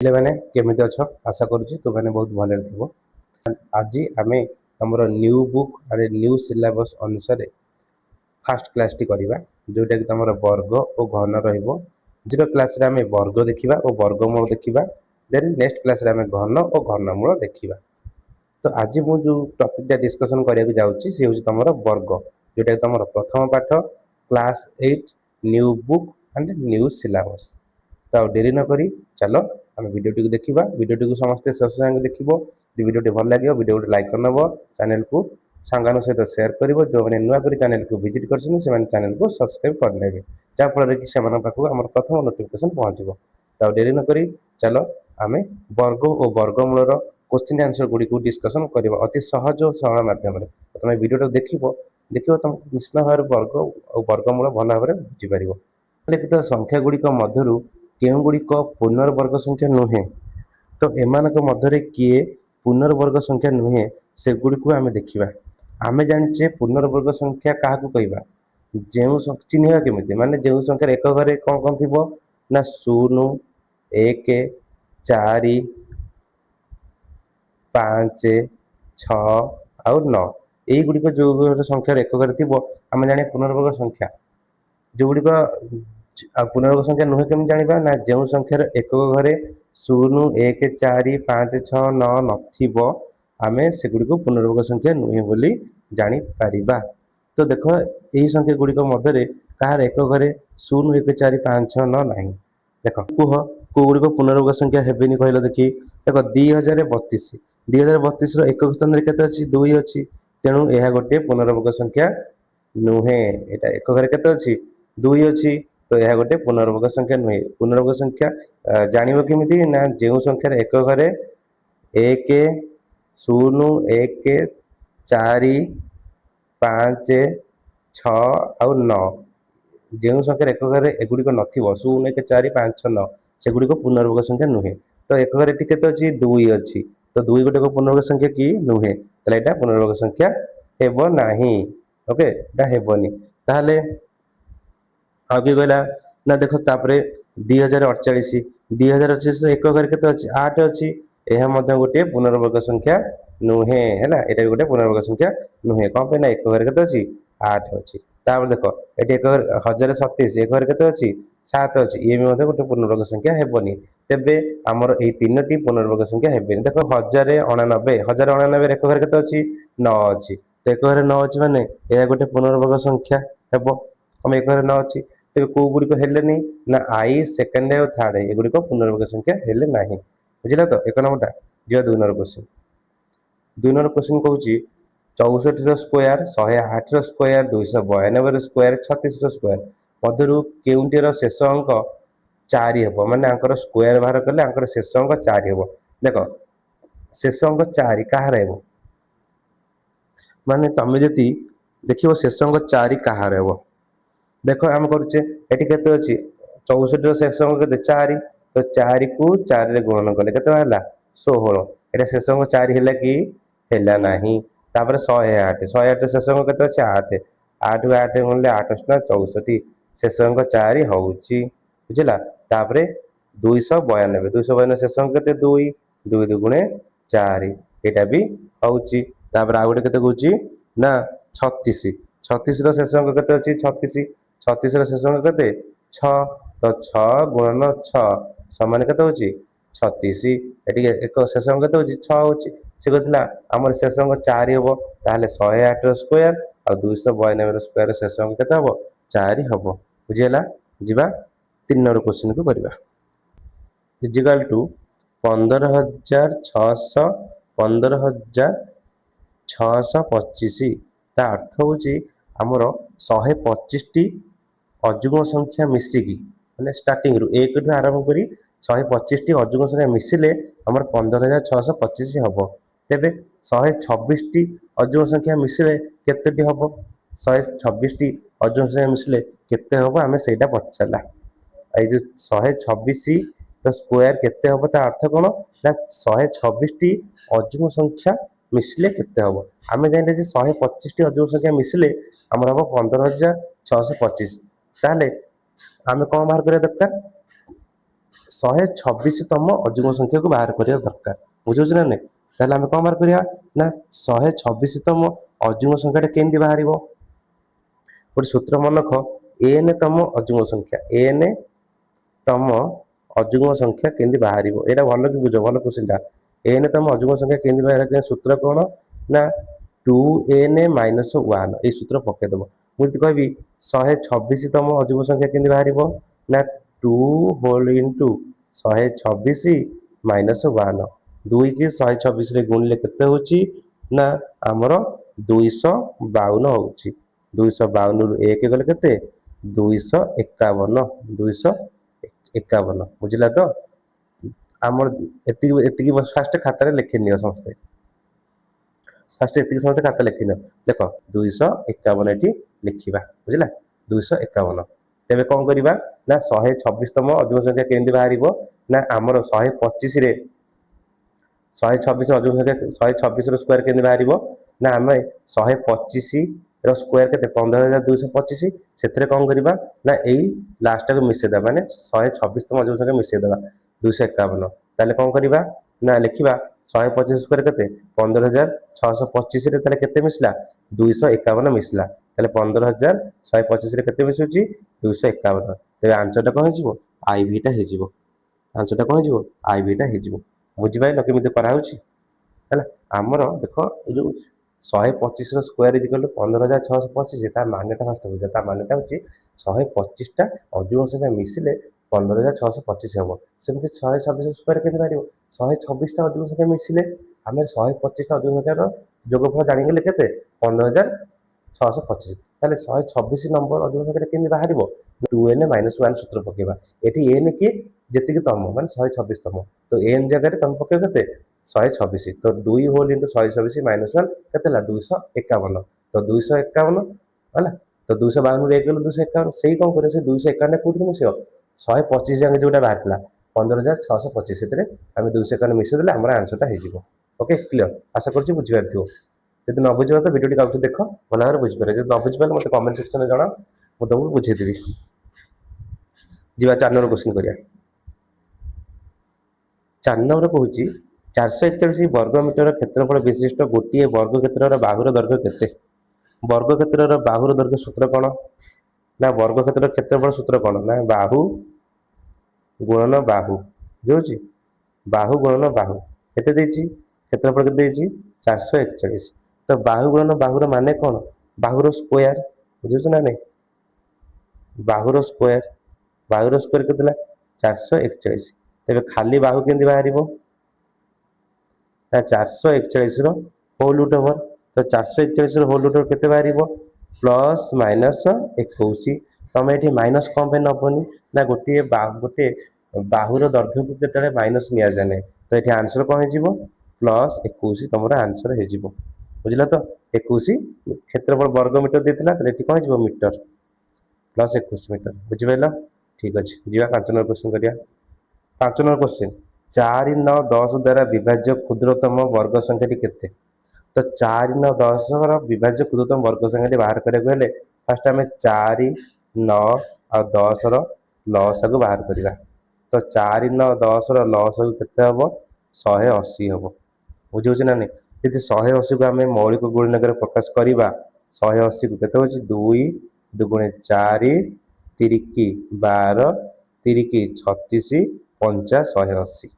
मैंने केमिति अछ आशा करुच्ची तो मैंने बहुत भले थो। आज आम आमर न्यू बुक अरे न्यू सिलेबस अनुसार फास्ट क्लास टी करवा जोटा कि तुम वर्ग और घन रजीरो क्लास आम वर्ग देखा और वर्गमूल देखा देन नेक्स्ट क्लास आम घन और घनमूल देखा। तो आज मुझे जो टॉपिक डिस्कशन करने जाऊँगी सी हूँ तुम वर्ग जोटा कि तुम प्रथम पाठ class 8 new book and new syllabus. तो डेरी नक चलो आम भिडियो देखा भिडियो समस्त शेष जाए देख भिडियो भल लगे भिडियो लाइक करनब चैनल को सांगों सहित सेयार कर जो मैंने नुआ कर चैनल को विजिट कर चैनल को सब्सक्राइब करने जहाँफल कि से पाखक आम प्रथम नोटिफिकेशन पहुँचो। तो डेरी नक चलो आम वर्ग और वर्गमूलर क्वेश्चन आंसर गुड़ी को डिस्कसन करवा अति सहज और सरल मध्यम तुम भिडियो देख तुमको निश्चित भाव वर्ग और वर्गमूल भल भाव में बुझीपर। लिखित संख्या गुड़िक मध्य केउ गुड़िक पुनर्वर्ग संख्या नुहे तो एमान मध्य किए पुनर्वर्ग संख्या नुहे से गुड़ी को आम देखा। आम जाचे पुनर्वर्ग संख्या क्या कहवा जो चिन्हवा केमी माने जो संख्यार एक घरे कौन कौन थी ना 0 1 4 5 6 आउ 9 यही गुड़िक जो संख्यार एक घरे थी आम जाने पुनर्वर्ग संख्या जो गुड़िक पुनर्वर्ग संख्या नुहे केमी जाना ना जो संख्यार एक घरे 0 1 4 5 6 9 नथिबो आमे सेगुड़ी को पुनर्वर्ग संख्या नुहे बोली जानी पारिबा। तो देख यही संख्या गुड़िक मध्य कहार एक घरे 0 1 4 5 6 9 ना देख कह कौ गुड़िक पुनर्वर्ग संख्या हेनी कहल देखी देख 2032 2032 एक स्थान के 2 अच्छी तेणु यह गोटे पुनर्वर्ग संख्या नुहे यहाँ एक घरे के 2 अच्छी तो यह गोटे पुनर्वर्ग संख्या नुहे। पुनर्वर्ग संख्या जानव केमी ना जो संख्यार एक घरे 1 0 1 4 5 6 आउ 9 जो संख्यार एक घरे एगुड़िक नथिबो 0 1 4 5 6 9 सेगुड़िक पुनर्वर्ग संख्या नुहे। तो एक घरे के 2 अच्छी तो 2 गोटे पुनर्वर्ग संख्या कि नुहे तो यहाँ पुनर्वर्ग संख्या हेब नाही। ओके हेबनी ताहले आगे गला ना देख तापर 2048 एक घर के 8 अच्छी यह गोटे पुनर्वर्ग संख्या नुहे है यहाँ भी गोटे पुनर्वर्ग संख्या नुहे कौन पे ना एक घर के 8 अच्छी तापर देख ये एक 1027 एक घर के अच्छी 7 अच्छी ये भी गोटे पुनर्वर्ग संख्या हेबनी तेबे आमर ये 3टी पुनर्वर्ग संख्या हेबनी। देख 1099 1099 एक घर के अच्छी 9 अच्छी तो एक घरे 9 अच्छी माने यह गोटे पुनर्वर्ग संख्या हेब कम एक घरे 9 अच्छी तेज कौ गुड़िक हेल्ले ना आई सेकेंड और थर्ड ये गुड़िक पुनर्वर्ग संख्या हेल्ले ना बुझे। तो एक नंबरटा जी 2 नंबर क्वेश्चन 2 नंबर क्वेश्चन कहूँ 64 स्क्वायर 108 स्क्वायर 292 स्क्वायर 36 स्क्वायर मध्य केउंटीर शेष अंक 4 हेब माने आंकर स्क्वायर बाहर कले आंकर शेष अंक 4 हेब। देख शेष अंक 4 कहार हेब माने तुम जदि देख शेष अंक 4 कहार हेब देख आम करुचे ये के अच्छी 64 शेष अंक के 4 तो 4 को 4 रे गुणन कले के 16 ये शेष अंक 4 है कि है ना तापर 108 108 शेष अंक के 8 8 को 8 गुणले 8 64 शेष अंक 4 होची बुझला। तापर 292 292 शेष अंक के 2 2 दुगुणे 4 यहाँ भी होची तापर आ गोटे के ना 36 36 शेष अंक के अच्छी 36 36 शेष अंक के 6 तो 6 गुणन 6 समान के 36 ये एक शेष अंक के 6 होची सी कहला आम शेष अंक 4 हम ताहले 108 स्क्वायर और 292 स्क्वायर शेष अंक के हम 4 हम बुझीगला। जा 3 नंबर क्वेश्चन को करवा इजिकल टू 15,600 15,625 ता अर्थ हूँ आमर 125 टी अजुग्म संख्या मिसिकी मैंने स्टार्टिंग रू 1 ठू आरंभ करी 125 टी अजुग्म संख्या मिसिले आमर 15,625 हम तेबे 126 टी अजुग्म संख्या मिसिले केते हम 126 टी अजुग्म संख्या मिसिले केते हम आमे सेटा पचारला ये जो 126 स्क्वायर केते हम ता अर्थ कौन ना 126 टी अजुग्म संख्या मिसिले केते हम आम जान 125 टी अजुग संख्या मिसिले आमर हम 15,625 ताहले आम कौन बाहर करिया दरकार 126तम अजुग संख्या को बाहर करिया दरकार बुझुछ ना नहीं ताहले आम कौन बाहर करिया ना 126तम अजुग संख्याटा केंदी बाहरिबो गोटे सूत्र मन रख एन तम अजुग संख्या एन तम अजुग्म संख्या केंदी बाहर एटा भल कि बुझ भल क्वेश्चन एन तम अजुग्म संख्या केंदी बाहर सूत्र कौन ना 2n माइनस 1 ये सूत्र पकेदेव मुझे कहबी 126तम अजुग्म संख्या केंदी बाहर ना 2 होल इंटू 126 माइनस 1 2 की 126 रे गुणिले केते होची ना आमर 252 होची 252 रु 1 गले केते 251 251 बुझला तो आमर एतिकी फास्ट खाता लिखि नियो समस्ते फास्ट एतिकी समस्ते खाता लिखि नियो देख 251 एटी लिखिबा बुझला 251 तेबे कोन करिबा ना 126तम अजुग संख्या केंदी बाहरिबो ना आमर 125 रे 126 अजुग संख्या 126 रो स्क्वायर केंदी बाहरिबो ना आमे 125 रो स्क्वायर केते 15225 सेथरे कोन करिबा ना एई लास्ट को मिसे दा माने 126तम अजुग संख्या मिसे देबा 251 ताले कोन करिबा ना लिखिबा 125 स्क्वायर केते 15625 रे ताले केते मिसला 251 मिसला ताले 15125 रे केते मिसुची 251 ते आंसर टा कोन हिजिबो आईबी टा हिजिबो आंसर टा कोन हिजिबो आईबी टा हिजिबो बुझि पाइलो केमिते करा होची हैला हमर देखो जो 125 रो स्क्वायर इज इक्वल टू 15625 ता मानेटा फास्ट बुझा ता मानेटा होची 125 टा अजुग संख्या मिसिले 15625 हबो सेमते 126 स्क्वायर केते बारियो 126 टा अजुग संख्या मिसिले हमें 125 टा अजुग संख्या रो जोगफल जानि गेले केते 15625 ताले 126 नंबर अजुग संख्या केनि बाहरिबो 2n 1 सूत्र पकेबा एठी n की जेतिक तम माने 126 तम तो n जगह रे तम पके केते 126 तो 2 होल इंटू 126 माइनस 1 केते ला 251 तो 251 होला तो 252 रे गेलो 251 सेही कोन करे से 251 कोथि मिसियो 125 जंग जोटा बाहरला 15625 सेतरे हम 251 मिसे देले हमर आंसर टा हेजिबो ओके क्लियर आशा करछि बुझि पारथियो यदि न बुझिबा तो वीडियो टी काउंट देखो भला भाବରେ बुझि पारे यदि न बुझि पारे मते कमेंट सेक्शन में जणा मु तुमको बुझे देबी जीवा 4 नंबर क्वेश्चन करिया 4 नंबर कहूची 441 वर्ग मीटर क्षेत्रफल विशिष्ट गोटे वर्ग क्षेत्र बाहुर दैर्घ्य केते वर्ग क्षेत्र बाहुर दैर्घ्य सूत्र कौन ना वर्ग क्षेत्र क्षेत्रफल सूत्र कौन ना बाहु गुणन बाहु जो बाहु गुणन बाहु केते देछि क्षेत्रफल केते देछि 441 तो बाहु गुणन बाहुर माने कौन बाहुर स्क्वायर बुझुछ ना नहीं बाहुर स्क्वायर केतेला 441 तेबे खाली बाहु केंदी बाहरिबो ना 441 रो होल रूट ओवर तो 441 रो होल रूट ओवर केते बाहरिबो प्लस माइनस 21 तमे एठी माइनस कम पे नबनी ना गोटे बाहुर दैर्घ्य को केते माइनस निया जाने तो एठी आंसर कोन हेजिबो प्लस 21 तमरा आंसर हेजिबो बुझला तो 21 क्षेत्रफल वर्ग मीटर देथिला त एठी कोन हेजिबो मीटर प्लस 21 मीटर बुझि पाइलो ठीक अछि जीवा 5 नंबर क्वेश्चन करिया 5 नंबर क्वेश्चन 4 9 10 द्वारा विभाज्य क्षुद्रतम वर्ग संख्या केते तो 4 9 10 रो विभाज्य क्षुद्रतम वर्ग संख्या बाहर करे गले फर्स्ट हमें 4 9 और 10 रो लॉस को बाहर करिवा तो 4 9 10 रो लॉस केते हबो 180 हबो बुझौछ ना नहीं यदि 180 को हमें मौलिक गुणनगर प्रकाश करिवा 180 को केते होची 2 दुगुणे 4 तिरिकी 12 तिरिकी 36 पंचा 180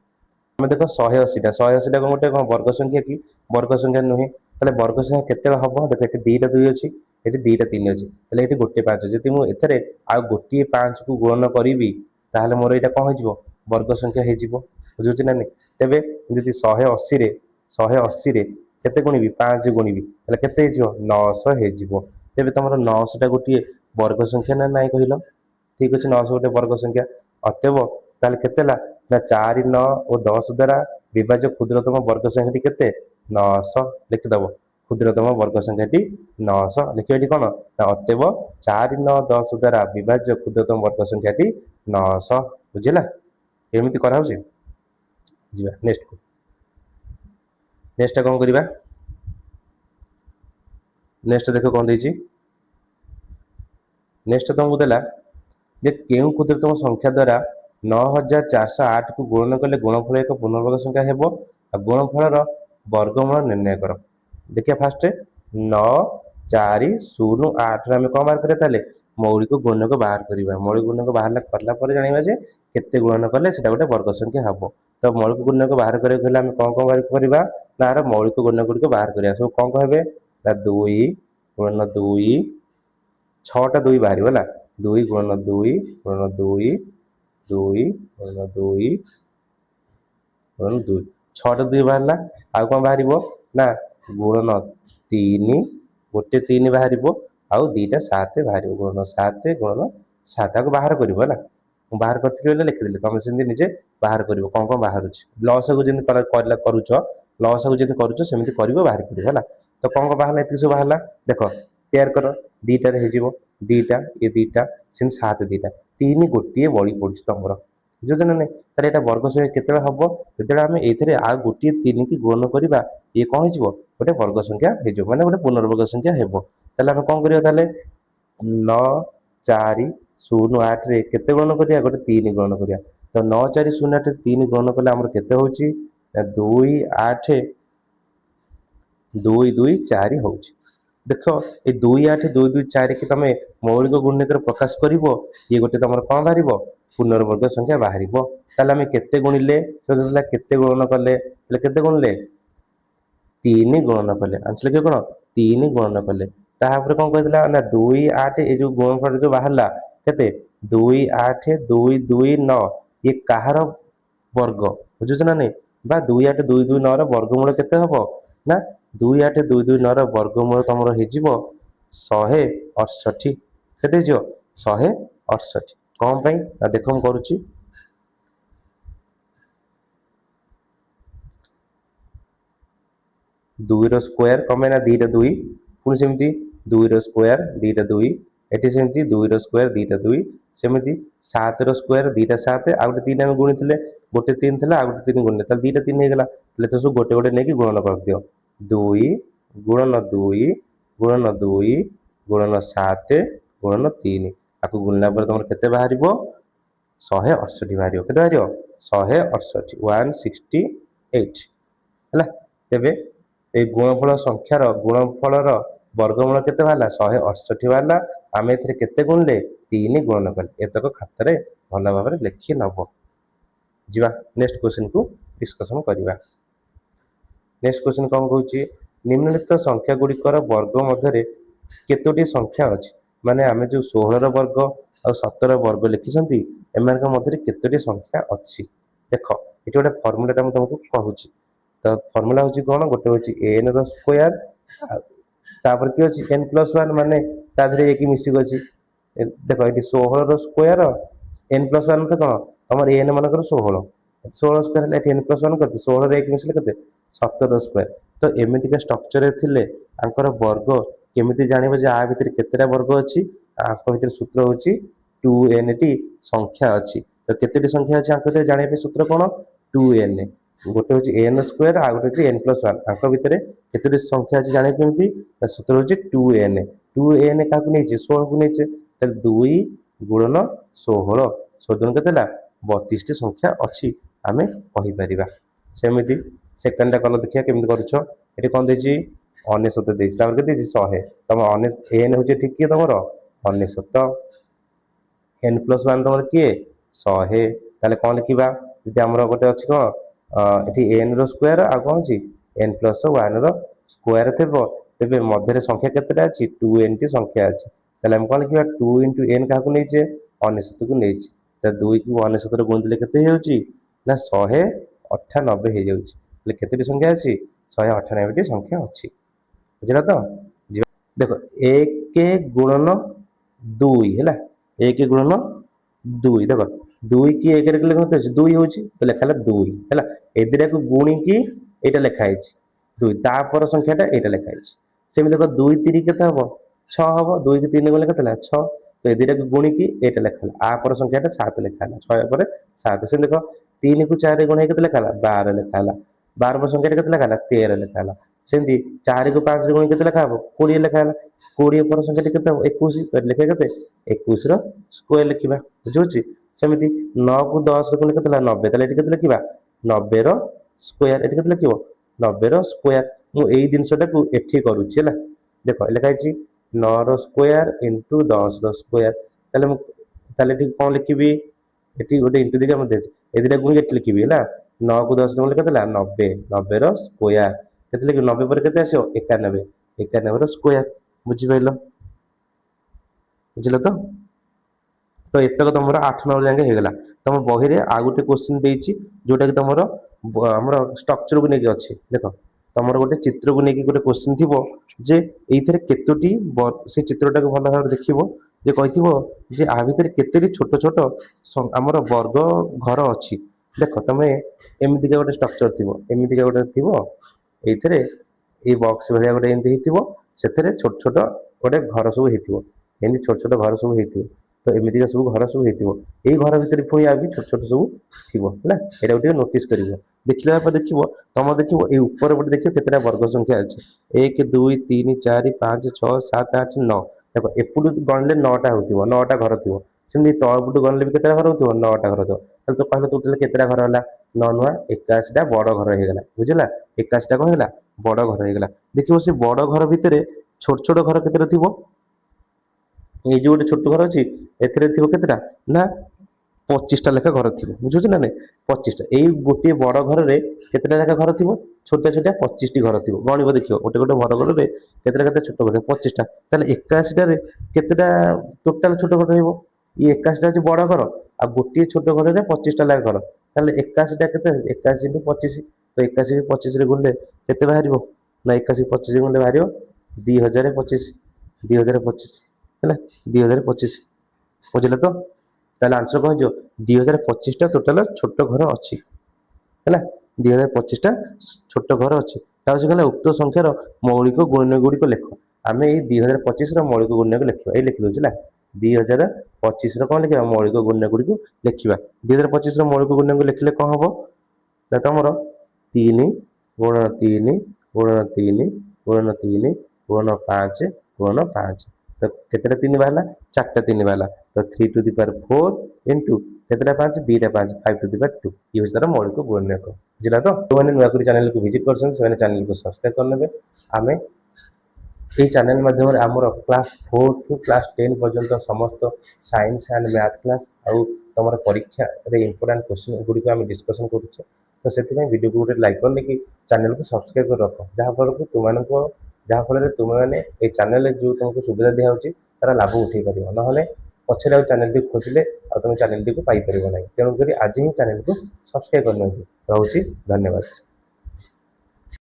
हम देख 180 टा 180 टा गोटे वर्ग संख्या की वर्ग संख्या नुहे ताले वर्ग संख्या केते हबो देख एटी 2 टा 2 अछि एटी 2 टा 3 अछि ताले एटी गोटे 5 जति मु एथरे आ गोटे 5 को गुणन करिवि ताले मोर एटा कोन होजिवो वर्ग संख्या हेजिवो बुझुछि ना नहीं तबे यदि 180 रे केते गुणिबि 5 गुणिबि ताले केते हेजिवो 900 हेजिवो तबे तमरो 900 टा गोटे वर्ग संख्या ना नाही कहिलो ठीक अछि 900 गोटे वर्ग संख्या अतएव ताले केतेला ना 4 9 और 10 द्वारा विभाज्य क्षुद्रतम वर्ग संख्याटी केते 900 लिखि दबो क्षुद्रतम वर्ग संख्याटी 900 लिखिएठी कोन अतएव 4 9 10 द्वारा विभाज्य क्षुद्रतम वर्ग संख्याटी 900 बुझिला एमिति करा होछि जीवा नेक्स्ट कोन करिबा नेक्स्ट देख कौन देछि नेक्स्ट तुमको देला जे केउ क्षुद्रतम संख्या द्वारा 9408 को गुणन कले गुणफल एक पूर्णवर्ग संख्या हेबो आ गुणफल वर्गमूल निर्णय कर देखिए फास्ट 9408 आम कौन बाहर करें मौलिक गुणक बाहर करवा मौलिक गुणक बाहर करला जाना जे केते गुणन कले से गोटे वर्ग संख्या हम तो मौलिक गुणक बाहर करें आम कौन कौन बाहर करवा ना मौलिक गुण गुड़िक बाहर करा सब कौन कहे ना 2 गुणन 2 6टा 2 बाहर है 2 गुणन 2 गुणन 2 2 गुणन 2 गुणन 2 6टा 2 बाहर आउ कौन बाहर ना गुणन 3 गोटे 3 बाहर आउ 2टा 7 बाहर गुणन 7 गुणन 7 को बाहर कर बाहर करी लिखिदेली तुम से निजे बाहर कर कौन कौन बाहर लस को जमी करुच लस को जमी करुमी कर बाहर कर तो कौन कौन बाहर ये सब बाहर देख पेयर कर 2टार हो 2टा ये 2टा से 7 2टा 3 गोटे बड़ी पड़ी तुम बुझुच ना नहीं तार यहाँ वर्ग संख्या के हम जो आम ये आ गोटे 3 की गुणन करवा ये कौन हो गोटे वर्ग संख्या हो माने गोटे पुनर्वर्ग संख्या हो आम कौन करा 9 4 0 8 रे केते गुणन करिया गोटे 3 गुणन करिया तो 9 4 0 8 3 गुणन कले हमर केते होची 2 8 2 2 4 होची देखो ए 2 8 2 2 4 कि तमे मौलिक गुणनकर प्रकाश करिवो ये गोटे तमर कोन बाहरिबो पुनर्वर्ग संख्या बाहरिबो ताले हम केते गुणिले सोजला केते गुणन कले तले केते गुणले 3 गुणन कले आंसर के कोन 3 गुणन कले तापर कोन कहदिला ना 2 8 ए जो गुणनफल जो बाहरला केते 2 8 2 2 9 ये कहार वर्ग बुझुछ ना नहीं बा 2 8 2 2 9 र वर्गमूल केते हबो ना 2 8 2 2 9 र वर्गमूल तमरो हेजिबो 168 केते जो 168 कौन पई ना देखो हम करूची 2 ର ସ୍କୋୟାର କମେ ନା 2ଟା 2 ପୁଣି ସେମିତି 2 ର ସ୍କୋୟାର 2ଟା 2 ଏଠି ସେମିତି 2 ର ସ୍କୋୟାର 2ଟା 2 ସେମିତି 7 ର ସ୍କୋୟାର 2ଟା 7 ଆଉ ଗୋଟେ 3 ଆମେ ଗୁଣିଥିଲେ ଗୋଟେ 3 ଥିଲା ଆଉ ଗୋଟେ 3 ଗୁଣିଲେ ତାହେଲେ 2ଟା 3 ହେଇଗଲା ତାହେଲେ ତ ସବୁ ଗୋଟେ ଗୋଟେ ନେଇକି ଗୁଣନ କରିଦିଅ 2 ଗୁଣନ 2 ଗୁଣନ 2 ଗୁଣନ 7 ଗୁଣନ 3 ଆକୁ ଗୁଣିଲା ପରେ ତମର କେତେ ବାହାରିବ 168 ବାହାରିବ କେତେ ବାହାରିବ 168 168 ହେଲା ତେବେ এই গুণফল সংখ্যার গুণফলর বর্গমূল কেতে বাহারা 168 বাহারা আমি এতে কেতে গুণলে 3 গুণন কলে এতক খাতারে ভাল ভাবে লেখি নব যা নেক্সট কোশ্চেন কু ডিসকসন করিবা নেক্সট কোশ্চেন কোন কହୁଛି নিম্নলিখিত সংখ্যা গুড়িকর বর্গ মধ্যে কেতোটি সংখ্যা আছে মানে আমি যে 16 র বর্গ আর 17 বর্গ লিখিছন্তি এମାନଙ୍କ মধ্যে কেতোটি সংখ্যা আছে দেখো এটি গোটে ফর্মুলাটা আমি তোমাকে কହୁଛି तो फर्मूला हूँ कौन गोटे हूँ एन स्क्वायर तापर कि अच्छी एन प्लस वन माने ताधरे एक मिसिक अच्छी देख ये 16 रो स्क्वायर एन प्लस वन तो कौन तुम एन मानकर 16 16 स्क्वायर है एन प्लस वन करते 16 एक मिसिले के 17 स्क्वायर तो एमतीका स्ट्रक्चर थे आंकर वर्ग केमी जानव जे आ भितर केतेटा वर्ग अच्छी आंक भितर सूत्र हूँ 2n टी संख्या अच्छी तो केते संख्या अच्छी आंक भितर जाना सूत्र कौन 2n गोटे हूँ एन स्क्वायर आ गोटे एन प्लस वन आंक भितर केतोटी संख्या अच्छी जाने केमती सूत्र हूँ 2n क्या 16 को नहीं 2 गुणन 16 16 के 32 टी संख्या अच्छी आम कहीपर सेमती सेकेंडा कल देखिए केमी कर कौन देती 99 के 100 तुम एन हूँ ठीक किए तुम 99 एन प्लस वन तुम किए 100 ताले कौन लिखा जी आम गोटे अच्छी कौन ये एन रो स्क्वायर आ कौन अच्छी N plus one row square थे तेरे मध्य संख्या केतेटा अच्छी 2n टी संख्या अच्छी ताले हम कौन लिखा 2 इंटू एन क्या 99 को नहीं 2 को 99 गुणिले केते ना 198 हो जाए केते संख्या अच्छी 198 टी संख्या अच्छी बुझला तो देख 1 गुणन 2 है 1 गुणन 2 देख 2 की 1 लिखते 2 हो लिखा 2 है ए को गुणी की यहाँ लिखाई 2 तापर संख्याटा यहाँ लिखाई सेम देख 2 3 के हम 6 हम 2 की 3 गुण के 6 तो ये को गुणी की यहाँ लिखा आपर संख्याटा 7 लिखा 6 7 से देख 3 को 4 गुण के लिखा 12 लिखा 12 पर संख्या के लिखा 13 लिखा सेमती 4 को 5 रे गुणी केते लेखा हबो 20 लेखा हला 20 पर संख्या केते हबो 21 तो लेखा केते 21 रो स्क्वायर लिखिबा बुझुची सेमती 9 को 10 रे गुणी केते ला 90 ताले एठी केते लिखिबा 90 रो स्क्वायर एठी केते लिखिबो 90 रो स्क्वायर मु एई दिनसटा को एठी करूची हला देखो लेखा छि 9 रो स्क्वायर इनटू 10 रो स्क्वायर ताले एठी कोन लिखिबी एठी गोटे इनटू दिगा मते ए दिटा गुणी एठी लिखिबी हला 9 को 10 रे गुणी केते ला 90 90 रो स्क्वायर केते लिखिबी 90 पर केते आसीओ 91 91 रो स्क्वायर बुझि पाइलो बुझिलो तो एतक तुम 8 9 जाके हेगला तुम बही रे आ गोटे क्वेश्चन देछि जोटा कि तुम हमर स्ट्रक्चर को नेकी अछि देखो तुम गोटे चित्र को नेकी गोटे क्वेश्चन थिबो जे एइथरे केतोटी से चित्रटा को भलो भाबे देखिबो जे कहिथिबो जे आ भितर केतेटी छोट छोट हमर वर्ग घर अछि देखो तुम एमिति का गोटे स्ट्रक्चर थिबो एमिति का गोटे थिबो एइथरे ए बॉक्स भलिया गोटे एंती हिथिबो सेथरे छोट छोट गोटे घर सब हिथिबो एंती छोट छोट घर सब हिथिबो तो एमिति का सब घर सब हिथिबो एई घर भितर पुई आ भी छोट छोट सब थिबो हला एटा गोटे नोटिस करिवो देखिला पर देखिबो तम देखिबो ए ऊपर गोटे देखिबो केतेटा वर्ग संख्या अछि 1 2 3 4 5 6 7 8 9 देखो एपुडु गणले 9 टा होतिबो 9 टा घर थिबो सेमि तळपुडु गणले भी केतेटा घर होतिबो 9 टा घर थिबो ताले तो कहले टोटल केतेटा घर होला 9 9 81 टा बड़ घर हेगला बुझिला 81 टा को हेला बड़ घर हेगला देखिबो से बड़ घर भितरे छोट छोट घर केतेटा थिबो ए जो गोटे छोट घर अछि एथरे थिबो केतेटा ना 25 टा लेखा घर थिबो बुझुछ ना नै 25 टा एई गोटे बड़ घर रे केतेटा लेखा घर थिबो छोटा छोटा 25 टी घर थिबो गणिबो देखिबो गोटे गोटे बड़ घर रे केतेटा केते छोट घर 25 टा ताले 81 टा रे केतेटा टोटल छोट घर हेबो ई 81 टा जे बड़ घर आ गोटे छोट घर रे 25 टा लेखा घर ताले 81 टा केते 81 into 25 तो 81 को 25 रे गुणले केते बाहरिबो ना 81 को 25 रे गुणले बाहरिबो 2025 2025 ହେଲା 2025 ବୁଝିଲେ ତ ତାହେଲେ ଆନ୍ସର କଣ ହେଇଯିବ 2025 ଟା ଟୋଟାଲ ଛୋଟ ଘର ଅଛି ହେଲା 2025 ଟା ଛୋଟ ଘର ଅଛି ତାପରେ ସେ କହିଲା ଉକ୍ତ ସଂଖ୍ୟାର ମୌଳିକ ଗୁଣ୍ୟ ଗୁଡ଼ିକ ଲେଖ ଆମେ ଏଇ 2025 ର ମୌଳିକ ଗୁଣ୍ୟକୁ ଲେଖିବା ଏଇ ଲେଖି ଦଉଛି ହେଲା 2025 ର କଣ ଲେଖିବା ମୌଳିକ ଗୁଣ୍ୟ ଗୁଡ଼ିକୁ ଲେଖିବା 2025 ର ମୌଳିକ ଗୁଣ୍ୟକୁ ଲେଖିଲେ କଣ ହବ ନା ତମର 3 ଗୁଣନ 3 ଗୁଣନ 3 ଗୁଣନ 3 ଗୁଣନ 5 ଗୁଣନ 5 तो केतेटा 3 बाहला 4टा 3 बाहला तो 3 टू द पावर 4 इनटू केतेटा 5 2टा 5 5 टू द पावर 2 ये होसरा मौलिक गुणनक बुझला तो माने नुआ करी चैनल को विजिट करसन से चैनल को सब्सक्राइब कर लेबे हमें এই চ্যানেল মাধ্যমে আমার ক্লাস 4 টু ক্লাস 10 পর্যন্ত সমস্ত সায়েন্স এন্ড ম্যাথ ক্লাস আর তোমার পরীক্ষা রে ইম্পর্টেন্ট কোশ্চেন গুড়ি আমি ডিসকশন করুছে তো সেটি ভিডিও को লাইক করলে कि चैनल को सब्सक्राइब कर रख जहाँ फल कि तुम जहाँ फल तुम मैंने ये चैनल जो तुमको सुविधा दिया होची तार लाभ उठे पार ना पछरे आ चैनल टी खोजिले आ तुम चैनल टी को पाई परिबो नै तेणु करी आज ही चैनल को सब्सक्राइब करना रोची धन्यवाद।